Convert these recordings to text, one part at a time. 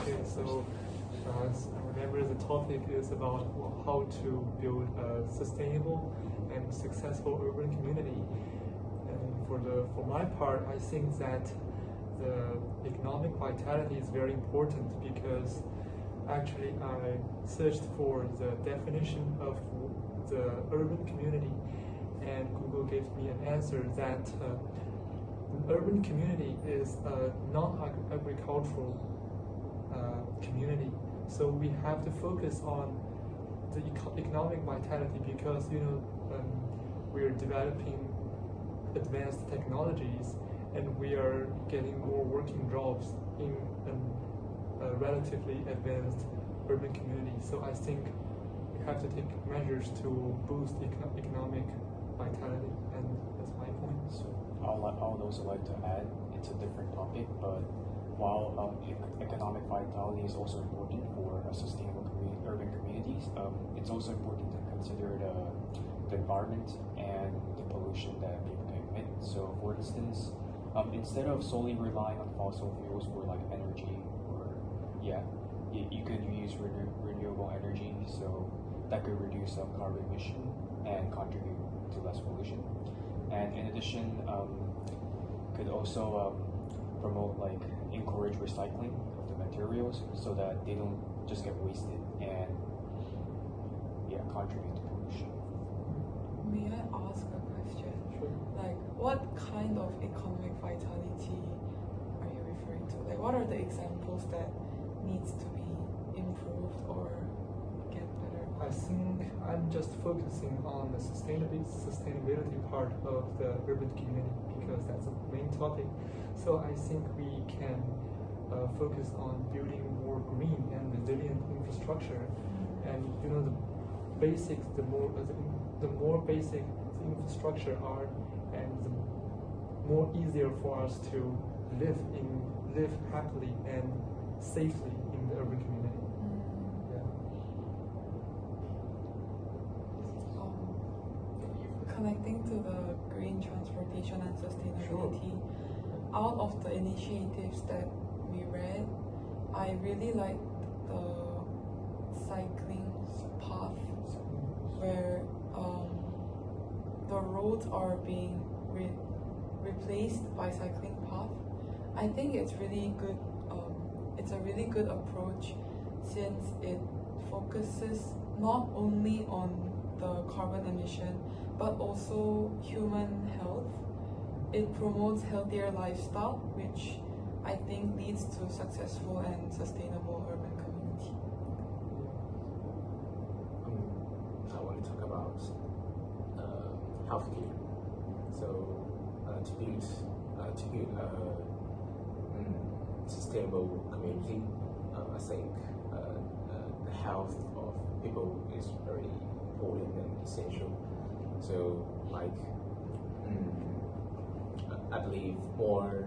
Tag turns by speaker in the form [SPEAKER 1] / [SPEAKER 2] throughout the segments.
[SPEAKER 1] Okay, so remember the topic is about how to build a sustainable and successful urban community. And for my part, I think that the economic vitality is very important because actually I searched for the definition of the urban community, and Google gave me an answer that an urban community is a non-agricultural community. So we have to focus on the economic vitality because we're developing advanced technologies and we are getting more working jobs in a relatively advanced urban community. So I think we have to take measures to boost economic vitality, and that's my point.
[SPEAKER 2] So I would also like to add, it's a different topic, but while economic vitality is also important for sustainable urban communities, it's also important to consider the environment and the pollution that people can emit. So for instance, instead of solely relying on fossil fuels for like energy, or you could use renewable energy, so that could reduce some carbon emission and contribute to less pollution. And in addition, could also promote, like, encourage recycling of the materials so that they don't just get wasted and contribute to pollution.
[SPEAKER 3] May I ask a question?
[SPEAKER 1] Sure.
[SPEAKER 3] Like, what kind of economic vitality are you referring to? Like, what are the examples that needs to be improved or get better?
[SPEAKER 1] I think I'm just focusing on the sustainability part of the urban community because that's the main topic. So I think we can focus on building more green and resilient infrastructure, and the more basic the infrastructure are, and the more easier for us to live happily and safely in the urban community.
[SPEAKER 3] Connecting to the green transportation and sustainability, out of the initiatives that we read, I really liked the cycling path where the roads are being replaced by cycling path. I think it's really good. It's a really good approach since it focuses not only on the carbon emission but also human health. It promotes healthier lifestyle, which I think leads to successful and sustainable urban community.
[SPEAKER 4] I want to talk about healthcare. So to build a sustainable community, I think the health of people is very important and essential. So, like, I believe more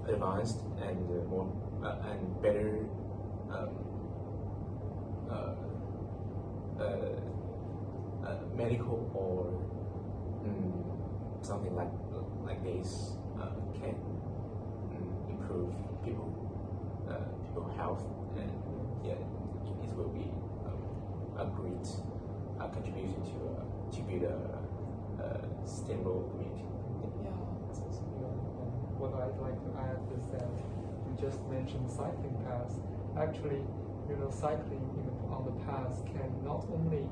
[SPEAKER 4] advanced and more and better medical or something like this can improve people health, and it will be a great contribution to build a sustainable community.
[SPEAKER 1] What I'd like to add is that you just mentioned cycling paths. Actually, cycling on the paths can not only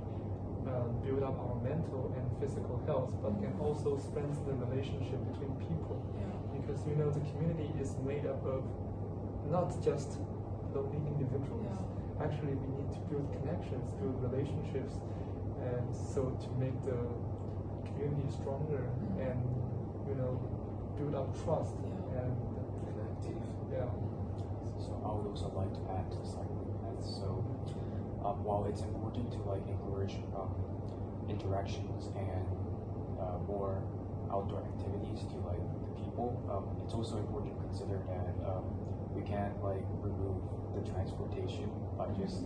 [SPEAKER 1] build up our mental and physical health, but can also strengthen the relationship between people. Because the community is made up of not just lonely individuals. Actually, we need to build connections, build relationships, and so to make the community stronger and build up trust and
[SPEAKER 4] active.
[SPEAKER 2] So I would also like to add to the cycling path. So while it's important to encourage interactions and more outdoor activities to the people, it's also important to consider that we can't remove the transportation by just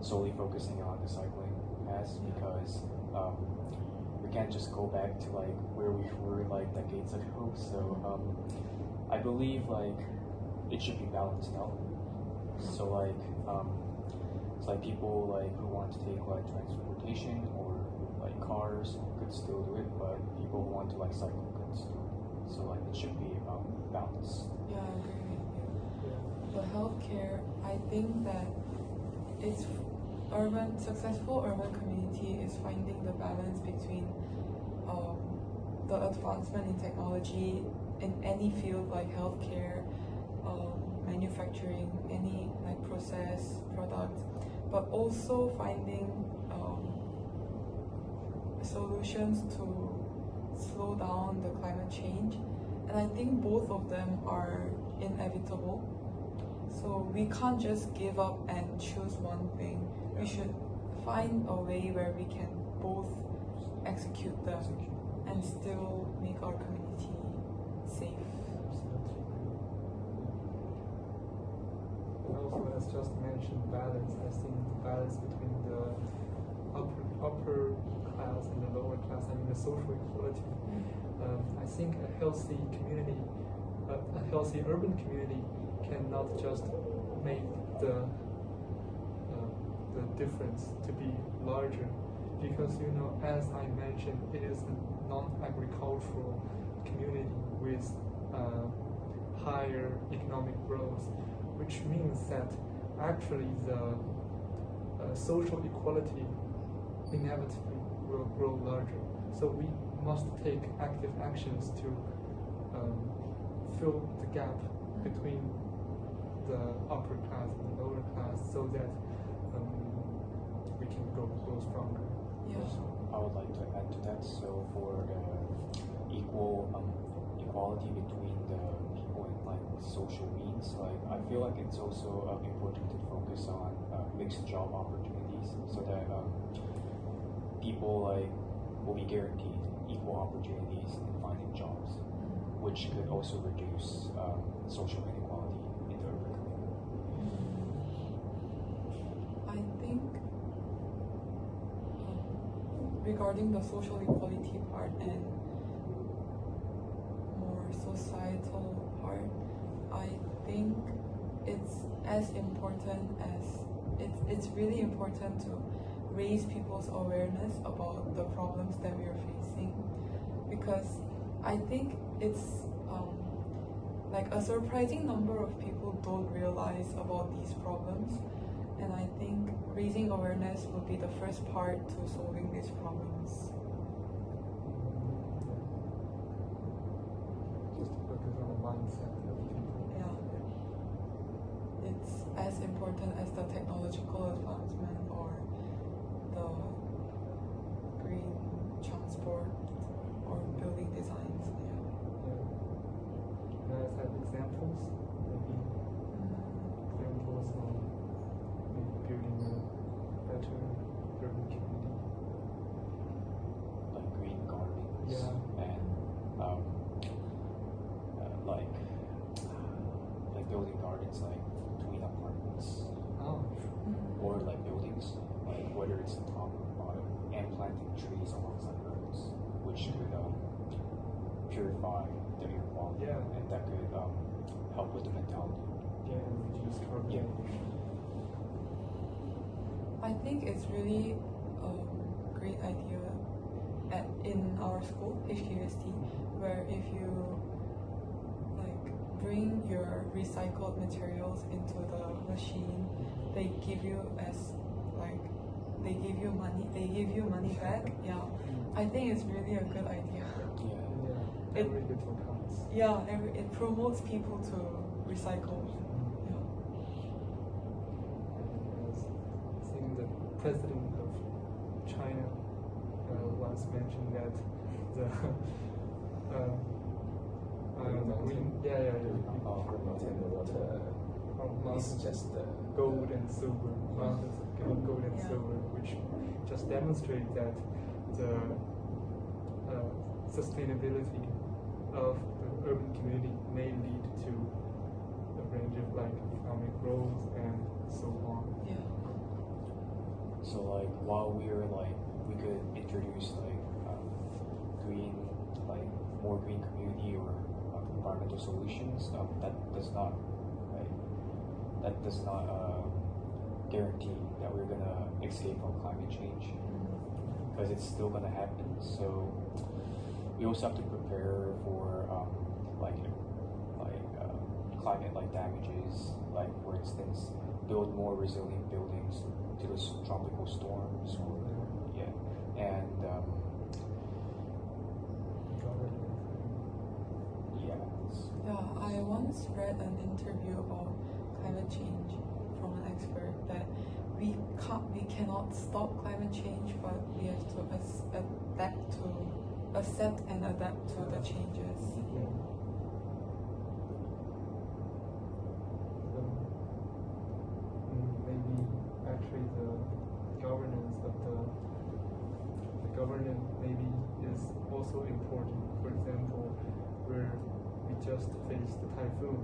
[SPEAKER 2] solely focusing on the cycling paths, because we can't just go back to where we were decades ago. So I believe it should be balanced out. So like it's like people like who want to take like transportation or like cars could still do it, but people who want to like cycle could still do it. So like it should be balanced.
[SPEAKER 3] Yeah, I agree with you. For healthcare, I think that it's successful urban community is finding the balance between the advancement in technology in any field like healthcare, manufacturing, any like process product, but also finding solutions to slow down the climate change. And I think both of them are inevitable. So we can't just give up and choose one thing. We should find a way where we can both execute them and still make our community safe.
[SPEAKER 1] And also, as just mentioned, balance. I think the balance between the upper class and the lower class, I mean the social equality. I think a healthy community, a healthy urban community, cannot just make the difference to be larger, because as I mentioned, it is a non-agricultural community with higher economic growth, which means that actually the social equality inevitably will grow larger. So we must take active actions to fill the gap between the upper class and the lower class, so that we can grow stronger.
[SPEAKER 3] Yeah.
[SPEAKER 2] I would like to add to that. So for equality between the people in like social needs, like I feel like it's also important to focus on mixed job opportunities, so that people like will be guaranteed equal opportunities in finding jobs, which could also reduce social inequality in the urban community.
[SPEAKER 3] I think regarding the social equality part and more societal part, I think it's as important as it's really important to raise people's awareness about the problems that we are facing, because I think it's like a surprising number of people don't realize about these problems, and I think raising awareness will be the first part to solving these problems.
[SPEAKER 1] Just to focus on the mindset of people.
[SPEAKER 3] Yeah. It's as important as the technological advancement or the green transport or building designs. Yeah.
[SPEAKER 1] You guys have examples? Maybe examples of maybe building a better urban community.
[SPEAKER 2] Like green gardens,
[SPEAKER 1] Yeah.
[SPEAKER 2] and like building gardens like between apartments,
[SPEAKER 1] Oh,
[SPEAKER 2] or like buildings, like whether it's the top or bottom, and planting trees alongside roads, which could purify the air quality,
[SPEAKER 1] Yeah.
[SPEAKER 2] and that could help with the mentality.
[SPEAKER 1] yeah, and reduce carbon
[SPEAKER 2] Yeah.
[SPEAKER 1] emission.
[SPEAKER 3] I think it's really a great idea in our school, HKUST, where if you like bring your recycled materials into the machine, they give you money back. Yeah, I think it's really a good idea.
[SPEAKER 2] Yeah.
[SPEAKER 1] Yeah, every little counts.
[SPEAKER 3] Yeah, it promotes people to recycle. Yeah.
[SPEAKER 1] I think the president of China once mentioned that the green,
[SPEAKER 4] mountain water
[SPEAKER 1] mountains
[SPEAKER 4] is just
[SPEAKER 1] gold and silver, mountains of gold and
[SPEAKER 3] Yeah.
[SPEAKER 1] silver, which just demonstrate that the sustainability of the urban community may lead to a range of like economic growth and so on.
[SPEAKER 3] Yeah.
[SPEAKER 2] So like while we could introduce like green, like more green community or environmental solutions, that does not that does not guarantee that we're gonna escape from climate change, because it's still gonna happen. So we also have to prepare for climate-like damages, like for instance, build more resilient buildings to the tropical storms, or and
[SPEAKER 3] I once read an interview about climate change from an expert that we cannot stop climate change, but we have to accept and adapt to the changes.
[SPEAKER 1] Maybe actually the governance of the government maybe is also important. For example, where we just faced the typhoon.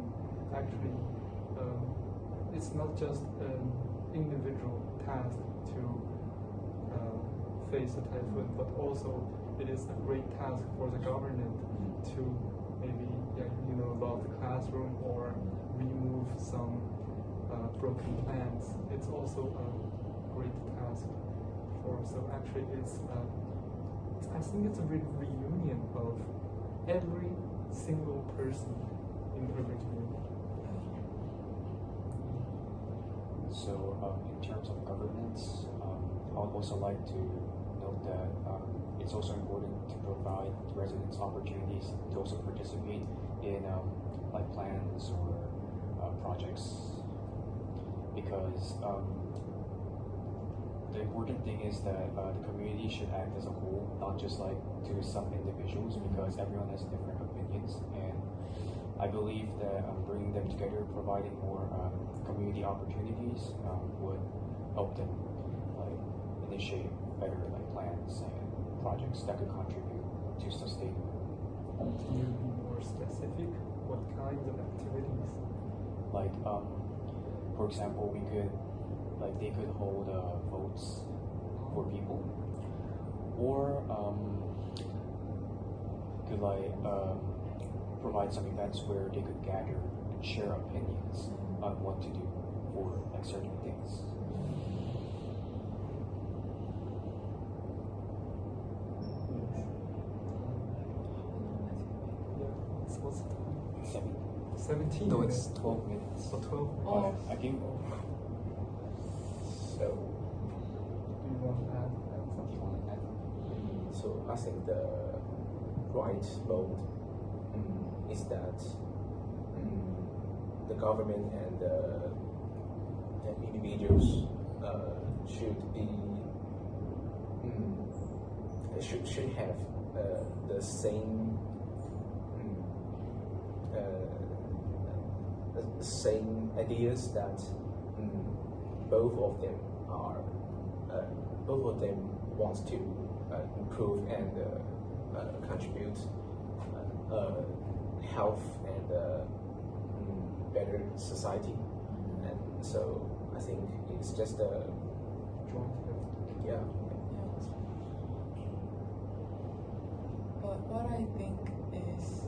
[SPEAKER 1] Actually, it's not just an individual task to face the typhoon, but also it is a great task for the government to maybe lock the classroom or remove some broken plants. It's also a great task for. So actually, I think it's a reunion of every single person in the urban community.
[SPEAKER 2] So in terms of governance, I would also like to note that it's also important to provide residents opportunities to also participate in like plans or projects, because the important thing is that the community should act as a whole, not just like to some individuals, because everyone has different opinions. And I believe that bringing them together, providing more community opportunities would help them like initiate better like plans and projects that could contribute to sustainable.
[SPEAKER 1] Can you be more specific? What kinds of activities?
[SPEAKER 2] Like for example, they could hold votes for people, or could provide some events where they could gather and share opinions on what to do for like certain things.
[SPEAKER 1] What's the time?
[SPEAKER 2] 17.
[SPEAKER 1] 17
[SPEAKER 2] No,
[SPEAKER 1] minutes.
[SPEAKER 2] it's 12 minutes.
[SPEAKER 1] Oh, 12 minutes.
[SPEAKER 3] Oh.
[SPEAKER 2] I gave.
[SPEAKER 4] So,
[SPEAKER 1] Do you want to add something?
[SPEAKER 4] so I think the right mode is that the government and the individuals should be should have the same ideas, that both of them want to improve and contribute health and better society. And so I think it's just a
[SPEAKER 1] Joint effort.
[SPEAKER 4] yeah.
[SPEAKER 3] But what I think is,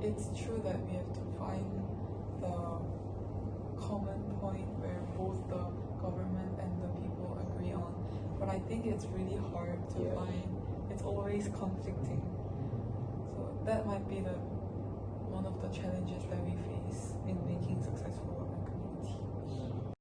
[SPEAKER 3] it's true that we have to find the common point where both the government and the people agree on. But I think it's really hard to find. It's always conflicting. So that might be one of the challenges that we face in making successful